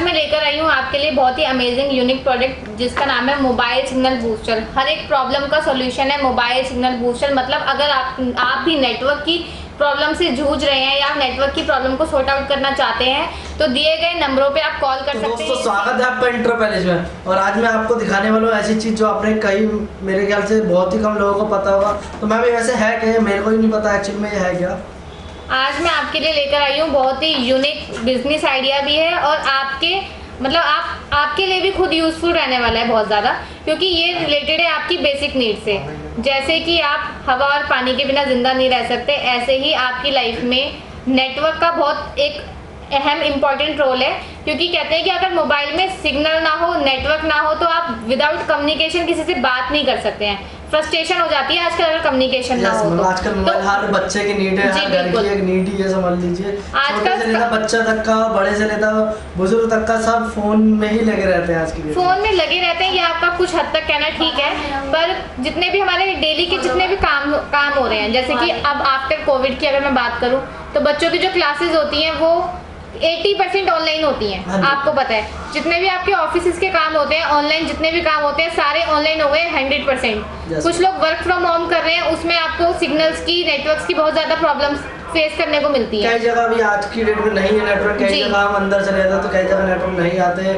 मैं लेकर आई हूँ आपके लिए बहुत ही अमेजिंग यूनिक प्रोडक्ट जिसका नाम है मोबाइल सिग्नल बूस्टर। हर एक प्रॉब्लम का सॉल्यूशन है मोबाइल सिग्नल बूस्टर। मतलब अगर आप भी नेटवर्क की प्रॉब्लम से जूझ रहे हैं या नेटवर्क की प्रॉब्लम को सॉर्ट आउट करना चाहते हैं तो दिए गए नंबरों पे आप कॉल कर सकते हैं। दोस्तों स्वागत है आपका इंट्रो पैलेस में। और आज मैं आपको दिखाने वाला हूँ ऐसी चीज़ जो आपने कई मेरे ख्याल से बहुत ही कम लोगों को पता होगा। तो मैं भी वैसे है कि मेरे को ही नहीं पता एक्चुअली में ये है क्या। आज मैं आपके लिए लेकर आई हूँ बहुत ही यूनिक बिजनेस आइडिया भी है और आपके लिए भी खुद यूजफुल रहने वाला है बहुत ज़्यादा, क्योंकि ये रिलेटेड है आपकी बेसिक नीड से। जैसे कि आप हवा और पानी के बिना जिंदा नहीं रह सकते, ऐसे ही आपकी लाइफ में नेटवर्क का बहुत एक अहम इम्पॉर्टेंट रोल है। क्योंकि कहते हैं कि अगर मोबाइल में सिग्नल ना हो, नेटवर्क ना हो तो आप विदाउट कम्युनिकेशन किसी से बात नहीं कर सकते हैं। फ्रस्ट्रेशन हो जाती है आजकल अगर कम्युनिकेशन ना हो तो। आजकल मोबाइल हर बच्चे की नीड है, हर घर की एक नीड ही है, समझ लीजिए। छोटे से लेकर बच्चा तक का, बड़े से लेकर बुजुर्ग तक का, सब फोन में ही लगे रहते हैं। आज की फोन में लगे रहते हैं, ये आपका कुछ हद तक कहना ठीक है। पर जितने भी हमारे डेली के जितने भी काम हो रहे हैं, जैसे कि अब आफ्टर कोविड की अगर मैं बात करूँ तो बच्चों की जो क्लासेस होती हैं वो 80% ऑनलाइन होती हैं। आपको पता है जितने भी आपके ऑफिस के काम होते हैं ऑनलाइन, जितने भी काम होते हैं सारे ऑनलाइन हो गए 100%। कुछ लोग वर्क फ्रॉम होम कर रहे हैं, उसमें आपको सिग्नल्स की, नेटवर्क्स की बहुत ज़्यादा प्रॉब्लम्स फेस करने को मिलती है। कई जगह भी आज की डेट में नहीं है नेटवर्क, कई जगह हम अंदर चले जाते तो कई जगह नेटवर्क नहीं आते,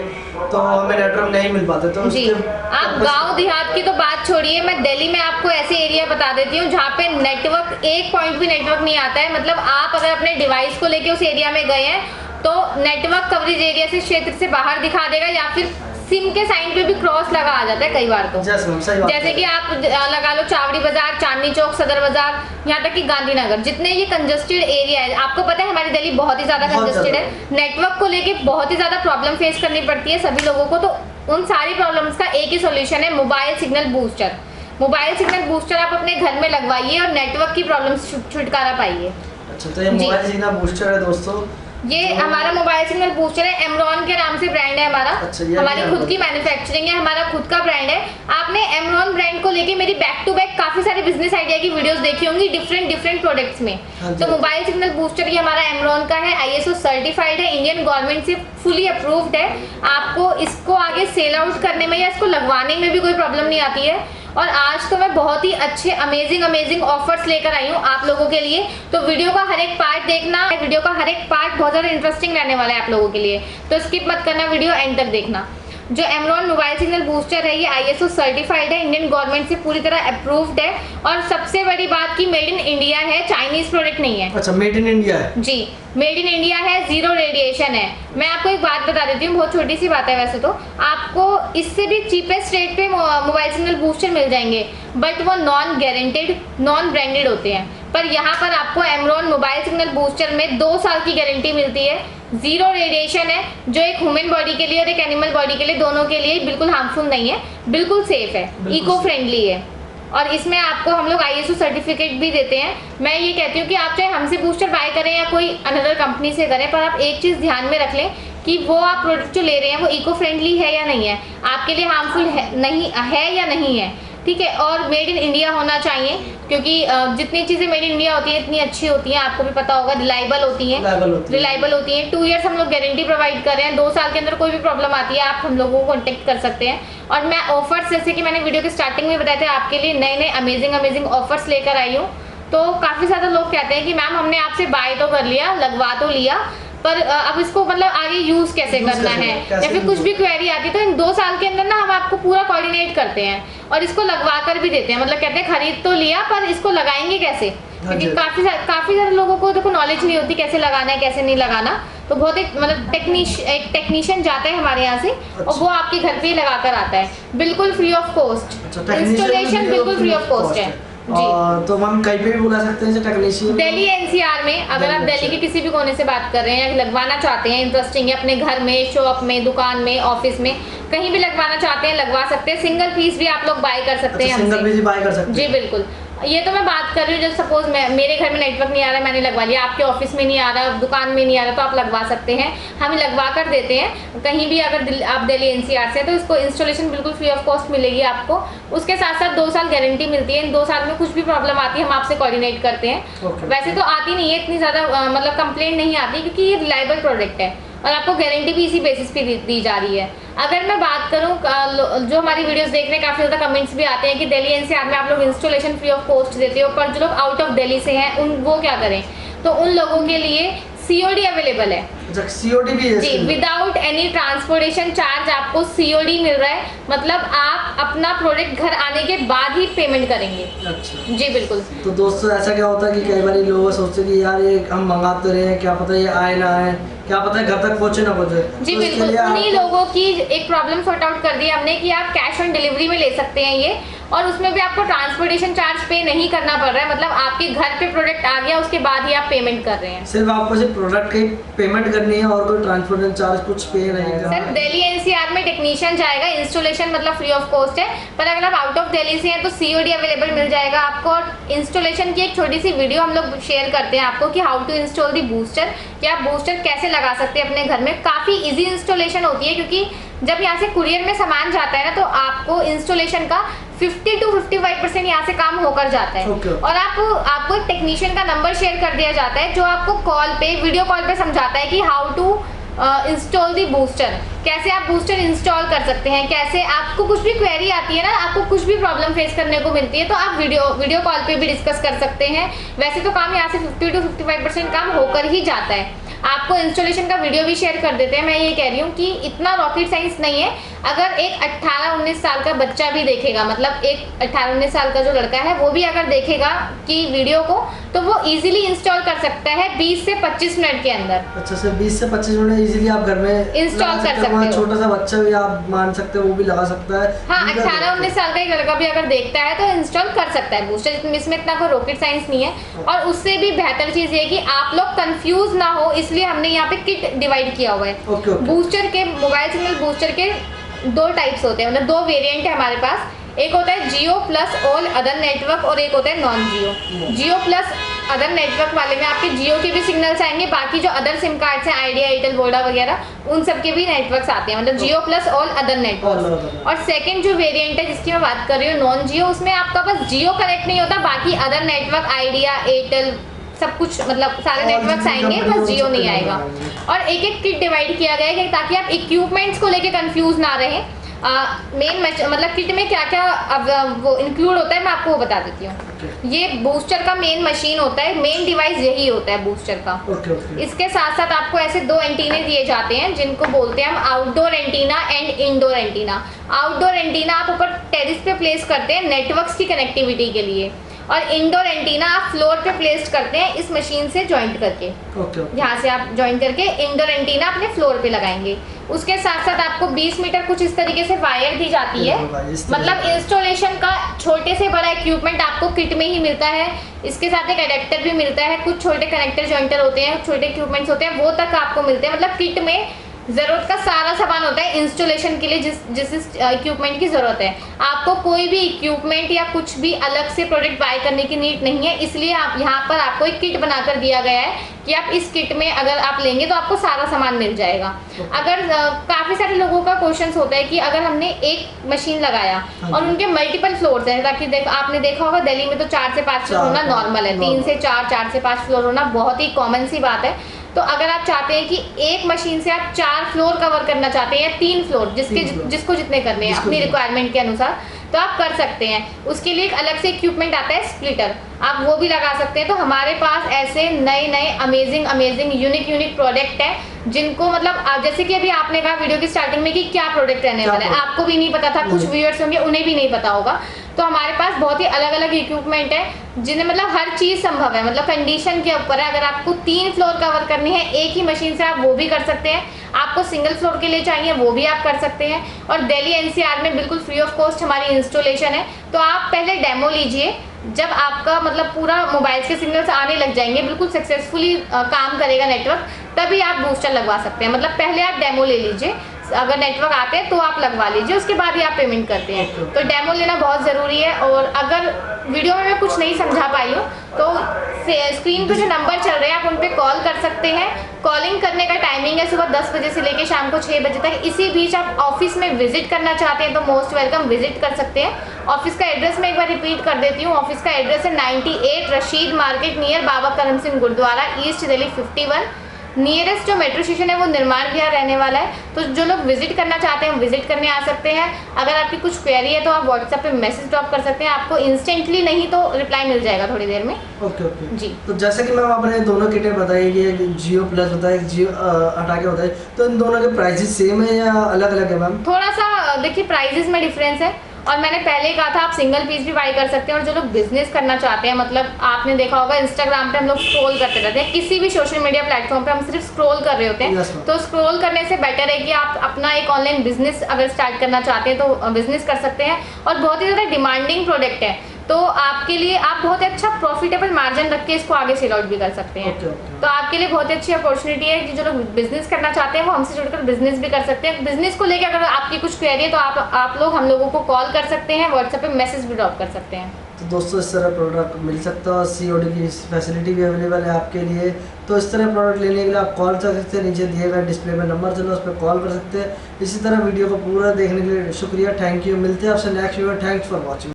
तो हमें नेटवर्क नहीं मिल पाते। तो जी आप गांव देहात की तो बात छोड़िए, मैं दिल्ली में आपको ऐसे एरिया बता देती हूँ जहाँ पे नेटवर्क एक पॉइंट भी नेटवर्क नहीं आता है। मतलब आप अगर अपने डिवाइस को लेके उस एरिया में गए हैं तो नेटवर्क कवरेज एरिया से, क्षेत्र से बाहर दिखा देगा, या फिर सिम के साइन पे भी क्रॉस लगा आ जाता है कई बार तो। जैसे कि आप लगा लो चावड़ी बाजार, चांदनी चौक, सदर बाजार, यहाँ तक कि गांधीनगर, जितने ये कंजस्टेड एरिया है। आपको पता है हमारी दिल्ली बहुत ही ज्यादा कंजस्टेड है, नेटवर्क को लेके बहुत ही ज्यादा प्रॉब्लम फेस करनी पड़ती है सभी लोगों को। तो उन सारी प्रॉब्लम्स का एक ही सोल्यूशन है mobile signal booster. Mobile signal booster आप अपने घर में लगवाइए और नेटवर्क की प्रॉब्लम छुटकारा पाइए। अच्छा, तो ये मोबाइल सिग्नल बूस्टर है दोस्तों, ये हमारा मोबाइल सिग्नल बूस्टर है, एमरॉन के नाम से ब्रांड है हमारा। अच्छा, हमारी खुद की मैन्युफैक्चरिंग है, हमारा खुद का ब्रांड है। आपने एमरॉन ब्रांड को लेके मेरी बैक टू बैक काफी सारे बिजनेस आइडिया की वीडियोस देखी होंगी डिफरेंट प्रोडक्ट्स में। तो मोबाइल सिग्नल बूस्टर ये हमारा एमरॉन का है, ISO सर्टिफाइड है, इंडियन गवर्नमेंट से फुली अप्रूव्ड है। आपको इसको आगे सेल आउट करने में या इसको लगवाने में भी कोई प्रॉब्लम नहीं आती है। और आज तो मैं बहुत ही अच्छे अमेजिंग ऑफर्स लेकर आई हूँ आप लोगों के लिए। तो वीडियो का हर एक पार्ट देखना, वीडियो का हर एक पार्ट बहुत ज़्यादा इंटरेस्टिंग रहने वाला है आप लोगों के लिए, तो स्किप मत करना, वीडियो एंड तक देखना। जो एमरॉन मोबाइल सिग्नल बूस्टर है ये ISO सर्टिफाइड है, इंडियन गवर्नमेंट से पूरी तरह अप्रूव्ड है। और सबसे बड़ी बात की मेड इन इंडिया है, चाइनीज प्रोडक्ट नहीं है। अच्छा, मेड इन इंडिया है जी, मेड इन इंडिया है, जीरो रेडिएशन है। मैं आपको एक बात बता देती हूँ, बहुत छोटी सी बात है वैसे तो, आपको इससे भी चीपेस्ट रेट पे मोबाइल सिग्नल बूस्टर मिल जाएंगे, बट वो नॉन गारंटेड, नॉन ब्रांडेड होते हैं। पर यहाँ पर आपको एमरॉन मोबाइल सिग्नल बूस्टर में 2 साल की गारंटी मिलती है, जीरो रेडिएशन है, जो एक ह्यूमन बॉडी के लिए और एक एनिमल बॉडी के लिए, दोनों के लिए बिल्कुल हार्मफुल नहीं है, बिल्कुल सेफ है, इको फ्रेंडली है। और इसमें आपको हम लोग ISO सर्टिफिकेट भी देते हैं। मैं ये कहती हूँ कि आप चाहे हमसे बूस्टर बाय करें या कोई अनदर कंपनी से करें, पर आप एक चीज़ ध्यान में रख लें कि वो आप प्रोडक्ट जो ले रहे हैं वो इको फ्रेंडली है या नहीं है, आपके लिए हार्मफुल है नहीं है या नहीं है, ठीक है। और मेड इन इंडिया होना चाहिए, क्योंकि जितनी चीज़ें मेड इन इंडिया होती हैं इतनी अच्छी होती हैं, आपको भी पता होगा, रिलायबल होती हैं। 2 ईयर्स हम लोग गारंटी प्रोवाइड कर रहे हैं, 2 साल के अंदर कोई भी प्रॉब्लम आती है आप हम लोगों को कॉन्टेक्ट कर सकते हैं। और मैं ऑफर्स, जैसे कि मैंने वीडियो के स्टार्टिंग में बताया था, आपके लिए नए अमेजिंग ऑफर्स लेकर आई हूँ। तो काफ़ी ज़्यादा लोग कहते हैं कि मैम हमने आपसे बाय तो कर लिया, लगवा तो लिया, पर अब इसको मतलब आगे यूज कैसे करना है, या फिर कुछ भी क्वेरी आती है तो इन 2 साल के अंदर ना हम आपको पूरा कोऑर्डिनेट करते हैं और इसको लगवा कर भी देते हैं। मतलब कहते हैं खरीद तो लिया पर इसको लगाएंगे कैसे, क्योंकि काफी सारे लोगों को देखो नॉलेज नहीं होती कैसे लगाना है कैसे नहीं लगाना। तो बहुत एक मतलब एक टेक्नीशियन जाता है हमारे यहाँ से और वो आपके घर पे ही लगा कर आता है, बिल्कुल फ्री ऑफ कॉस्ट। इंस्टॉलेशन बिल्कुल फ्री ऑफ कॉस्ट है जी। तो हम कहीं पे भी बुला सकते हैं टेक्नीशियन, दिल्ली NCR में। अगर आप दिल्ली के किसी भी कोने से बात कर रहे हैं या लगवाना चाहते हैं, इंटरेस्टिंग है, अपने घर में, शॉप में, दुकान में, ऑफिस में, कहीं भी लगवाना चाहते हैं लगवा सकते हैं। सिंगल पीस भी आप लोग बाय कर सकते हैं, सिंगल पीस बाय कर सकते हैं जी बिल्कुल। ये तो मैं बात कर रही हूँ, जब सपोज मेरे घर में नेटवर्क नहीं आ रहा है, मैंने लगवा लिया, आपके ऑफिस में नहीं आ रहा, दुकान में नहीं आ रहा, तो आप लगवा सकते हैं, हम लगवा कर देते हैं। कहीं भी अगर आप दिल्ली NCR से, तो इसको इंस्टॉलेशन बिल्कुल फ्री ऑफ कॉस्ट मिलेगी आपको। उसके साथ साथ 2 साल गारंटी मिलती है। इन 2 साल में कुछ भी प्रॉब्लम आती है हम आपसे कोऑर्डिनेट करते हैं। वैसे तो आती नहीं है इतनी ज़्यादा, मतलब कंप्लेंट नहीं आती, क्योंकि ये रिलायबल प्रोडक्ट है और आपको गारंटी भी इसी बेसिस पे दी जा रही है। अगर मैं बात करूं, जो हमारी वीडियोस देख रहे हैं काफ़ी ज़्यादा कमेंट्स भी आते हैं कि दिल्ली एनसीआर में आप लोग इंस्टॉलेशन फ्री ऑफ कॉस्ट देते हो, पर जो लोग आउट ऑफ दिल्ली से हैं उन वो क्या करें? तो उन लोगों के लिए सीओडी अवेलेबल है। सीओडी भी है जी, विदाउट एनी ट्रांसपोर्टेशन चार्ज आपको सीओडी मिल रहा है, मतलब आप अपना प्रोडक्ट घर आने के बाद ही पेमेंट करेंगे। अच्छा जी बिल्कुल। तो दोस्तों ऐसा क्या होता है कि कई बार लोग सोचते हैं कि यार ये हम मंगाते रहे, क्या पता ये आए ना आए, क्या पता है घर तक पहुंचे ना पहुंचे। जी तो बिल्कुल, उन्हीं लोगों की एक प्रॉब्लम सॉर्ट आउट कर दी हमने कि आप कैश ऑन डिलीवरी में ले सकते हैं ये, और उसमें भी आपको ट्रांसपोर्टेशन चार्ज पे नहीं करना पड़ रहा है, मतलब आपके घर पे प्रोडक्ट आ गया उसके बाद ही आप पेमेंट कर रहे हैं। सिर्फ आपको सिर्फ प्रोडक्ट की पेमेंट करनी है और कोई ट्रांसपोर्टेशन चार्ज कुछ पे नहीं करना। सर दिल्ली एनसीआर में टेक्नीशियन जाएगा, इंस्टॉलेशन मतलब फ्री ऑफ कॉस्ट है, पर अगर आप आउट ऑफ दिल्ली से हैं तो सीओडी अवेलेबल मिल जाएगा आपको। और इंस्टॉलेशन की एक छोटी सी वीडियो हम लोग शेयर करते हैं आपको कि how to install the booster, कि आप बूस्टर कैसे लगा सकते हैं अपने घर में। काफ़ी इजी इंस्टॉलेशन होती है, क्योंकि जब यहाँ से कुरियर में सामान जाता है ना तो आपको इंस्टॉलेशन का 50 to 55% यहाँ से काम होकर जाता है। और आपको एक टेक्नीशियन का नंबर शेयर कर दिया जाता है जो आपको कॉल पे, वीडियो कॉल पे समझाता है कि how to install the booster, कैसे आप बूस्टर इंस्टॉल कर सकते हैं, कैसे आपको कुछ भी क्वेरी आती है ना, आपको कुछ भी प्रॉब्लम फेस करने को मिलती है तो आप वीडियो कॉल पे भी डिस्कस कर सकते हैं। वैसे तो काम यहाँ से 50 to 55% काम होकर ही जाता है। आपको इंस्टॉलेशन का वीडियो भी शेयर कर देते हैं। मैं ये कह रही हूँ कि इतना रॉकेट साइंस नहीं है। अगर एक 18-19 साल का बच्चा भी देखेगा, मतलब एक 18-19 साल का जो लड़का है वो भी अगर देखेगा कि वीडियो को, तो वो इजीली इंस्टॉल कर सकता है 20 से 25 मिनट के अंदर। अच्छा सर, 20 से 25 मिनट इजीली आप घर में इंस्टॉल कर सकते हो। छोटा सा बच्चा भी आप मान सकते हो, वो भी लगा सकता है। हाँ, 18-19 साल का एक लड़का भी अगर देखता है तो इंस्टॉल कर सकता है बूस्टर। इसमें इतना कोई रॉकेट साइंस नहीं है। और उससे भी बेहतर चीज ये कि आप लोग कंफ्यूज ना हो, इसलिए हमने यहाँ पे किट डिवाइड किया हुआ है। बूस्टर के, मोबाइल सिग्नल बूस्टर के 2 टाइप्स होते हैं, मतलब 2 वेरिएंट है हमारे पास। एक होता है जियो प्लस ऑल अदर नेटवर्क और एक होता है नॉन जियो। जियो प्लस अदर नेटवर्क वाले में आपके जियो के भी सिग्नल्स आएंगे, बाकी जो अदर सिम कार्ड्स हैं आइडिया, एयरटेल, वोडा वगैरह, उन सब के भी नेटवर्क्स आते हैं, मतलब जियो प्लस ऑल अदर नेटवर्क। और सेकंड जो वेरिएंट है जिसकी मैं बात कर रही हूँ नॉन जियो, उसमें आपका बस जियो कनेक्ट नहीं होता, बाकी अदर नेटवर्क आइडिया, एयरटेल, सब कुछ मतलब सारे नेटवर्क्स आएंगे, बस जियो नहीं आएगा। और एक एक किट डिवाइड किया गया है ताकि आप इक्विपमेंट्स को लेके कंफ्यूज ना रहें। मेन मतलब किट में क्या क्या वो इंक्लूड होता है मैं आपको वो बता देती हूँ। ये बूस्टर का मेन मशीन होता है, मेन डिवाइस यही होता है बूस्टर का। इसके साथ साथ आपको ऐसे 2 एंटीने दिए जाते हैं जिनको बोलते हैं हम outdoor antenna and indoor antenna. Outdoor antenna आप ऊपर टेरिस पे प्लेस करते हैं नेटवर्क्स की कनेक्टिविटी के लिए, और इंडोर एंटीना आप फ्लोर पे प्लेस करते हैं इस मशीन से जॉइंट करके। यहाँ से आप जॉइंट करके इंडोर एंटीना अपने फ्लोर पे लगाएंगे। उसके साथ साथ आपको 20 मीटर कुछ इस तरीके से वायर दी जाती है, मतलब इंस्टॉलेशन का छोटे से बड़ा इक्विपमेंट आपको किट में ही मिलता है। इसके साथ एक अडेप्टर भी मिलता है, कुछ छोटे कनेक्टर जॉइंटर होते हैं, छोटे इक्विपमेंट्स होते हैं, वो तक आपको मिलते हैं। मतलब किट में जरूरत का सारा सामान होता है इंस्टॉलेशन के लिए, जिस इक्विपमेंट की जरूरत है। आपको कोई भी इक्विपमेंट या कुछ भी अलग से प्रोडक्ट बाय करने की नीड नहीं है, इसलिए आप यहाँ पर आपको एक किट बनाकर दिया गया है कि आप इस किट में अगर आप लेंगे तो आपको सारा सामान मिल जाएगा। अगर काफ़ी सारे लोगों का क्वेश्चन होता है कि अगर हमने एक मशीन लगाया और उनके मल्टीपल फ्लोर्स हैं, ताकि आपने देखा होगा दिल्ली में तो 4 से 5 फ्लोर होना नॉर्मल है, 3 से 4, 4 से 5 फ्लोर होना बहुत ही कॉमन सी बात है। तो अगर आप चाहते हैं कि एक मशीन से आप 4 फ्लोर कवर करना चाहते हैं या 3 फ्लोर, जिसको जितने करने हैं अपनी रिक्वायरमेंट के अनुसार, तो आप कर सकते हैं। उसके लिए एक अलग से इक्विपमेंट आता है स्प्लिटर, आप वो भी लगा सकते हैं। तो हमारे पास ऐसे नए नए अमेजिंग यूनिक प्रोडक्ट हैं जिनको मतलब जैसे कि अभी आपने कहा वीडियो की स्टार्टिंग में कि क्या प्रोडक्ट रहने वाला है, आपको भी नहीं पता था, कुछ व्यूअर्स होंगे उन्हें भी नहीं पता होगा। तो हमारे पास बहुत ही अलग अलग इक्विपमेंट है जिन्हें मतलब हर चीज़ संभव है, मतलब कंडीशन के ऊपर है। अगर आपको 3 फ्लोर कवर करनी है एक ही मशीन से, आप वो भी कर सकते हैं। आपको सिंगल फ्लोर के लिए चाहिए वो भी आप कर सकते हैं। और दिल्ली एनसीआर में बिल्कुल फ्री ऑफ कॉस्ट हमारी इंस्टॉलेशन है। तो आप पहले डेमो लीजिए, जब आपका मतलब पूरा मोबाइल के सिग्नल्स आने लग जाएंगे, बिल्कुल सक्सेसफुली काम करेगा नेटवर्क, तभी आप बूस्टर लगवा सकते हैं। मतलब पहले आप डेमो ले लीजिए, अगर नेटवर्क आते हैं तो आप लगवा लीजिए, उसके बाद ही आप पेमेंट करते हैं। तो डेमो लेना बहुत ज़रूरी है। और अगर वीडियो में मैं कुछ नहीं समझा पाई हूँ तो स्क्रीन पे जो नंबर चल रहे हैं आप उन पे कॉल कर सकते हैं। कॉलिंग करने का टाइमिंग है सुबह 10 बजे से लेकर शाम को 6 बजे तक। इसी बीच आप ऑफिस में विजिट करना चाहते हैं तो मोस्ट वेलकम, विजिट कर सकते हैं। ऑफिस का एड्रेस मैं एक बार रिपीट कर देती हूँ। ऑफिस का एड्रेस है 98 रशीद मार्केट नियर बाबा करम सिंह गुरुद्वारा, ईस्ट दिल्ली 51। नियरेस्ट जो मेट्रो स्टेशन है वो निर्माण विहार रहने वाला है। तो जो लोग विजिट करना चाहते हैं विजिट करने आ सकते हैं। अगर आपकी कुछ क्वेरी है तो आप व्हाट्सएप पे मैसेज ड्रॉप कर सकते हैं, आपको इंस्टेंटली नहीं तो रिप्लाई मिल जाएगा थोड़ी देर में। ओके ओके जी। तो जैसे कि मैम आपने दोनों किटें बताई कि एक जियो प्लस बताया, एक जियो हटा के बताई, तो इन दोनों के प्राइसेस सेम है या अलग अलग है मैम? थोड़ा सा देखिए प्राइजेस में डिफरेंस है, और मैंने पहले ही कहा था आप सिंगल पीस भी बाई कर सकते हैं। और जो लोग बिजनेस करना चाहते हैं, मतलब आपने देखा होगा इंस्टाग्राम पे हम लोग स्क्रॉल करते रहते हैं, किसी भी सोशल मीडिया प्लेटफॉर्म पे हम सिर्फ स्क्रॉल कर रहे होते हैं। Yes, ma'am. तो स्क्रॉल करने से बेटर है कि आप अपना एक ऑनलाइन बिजनेस अगर स्टार्ट करना चाहते हैं तो बिजनेस कर सकते हैं। और बहुत ही ज़्यादा डिमांडिंग प्रोडक्ट है, तो आपके लिए आप बहुत अच्छा प्रॉफिटेबल मार्जिन रख के इसको आगे सेल आउट भी कर सकते हैं। Okay, okay. तो आपके लिए बहुत अच्छी अपॉर्चुनिटी है कि जो लोग बिजनेस करना चाहते हैं वो हमसे जुड़कर बिजनेस भी कर सकते हैं। बिजनेस को लेकर अगर आपकी कुछ क्वेरी है तो आप लोग हम लोगों को कॉल कर सकते हैं, व्हाट्सएप पे मैसेज भी ड्रॉप कर सकते हैं। तो दोस्तों इस तरह प्रोडक्ट मिल सकता है और COD की फैसिलिटी भी अवेलेबल है आपके लिए। तो इस तरह प्रोडक्ट लेने के लिए आप कॉल कर सकते हैं, नीचे दिए गए डिस्प्ले में नंबर चलो उस पर कॉल कर सकते हैं। इसी तरह वीडियो को पूरा देखने के लिए शुक्रिया, थैंक यू। मिलते हैं आपसे next video, thanks for watching.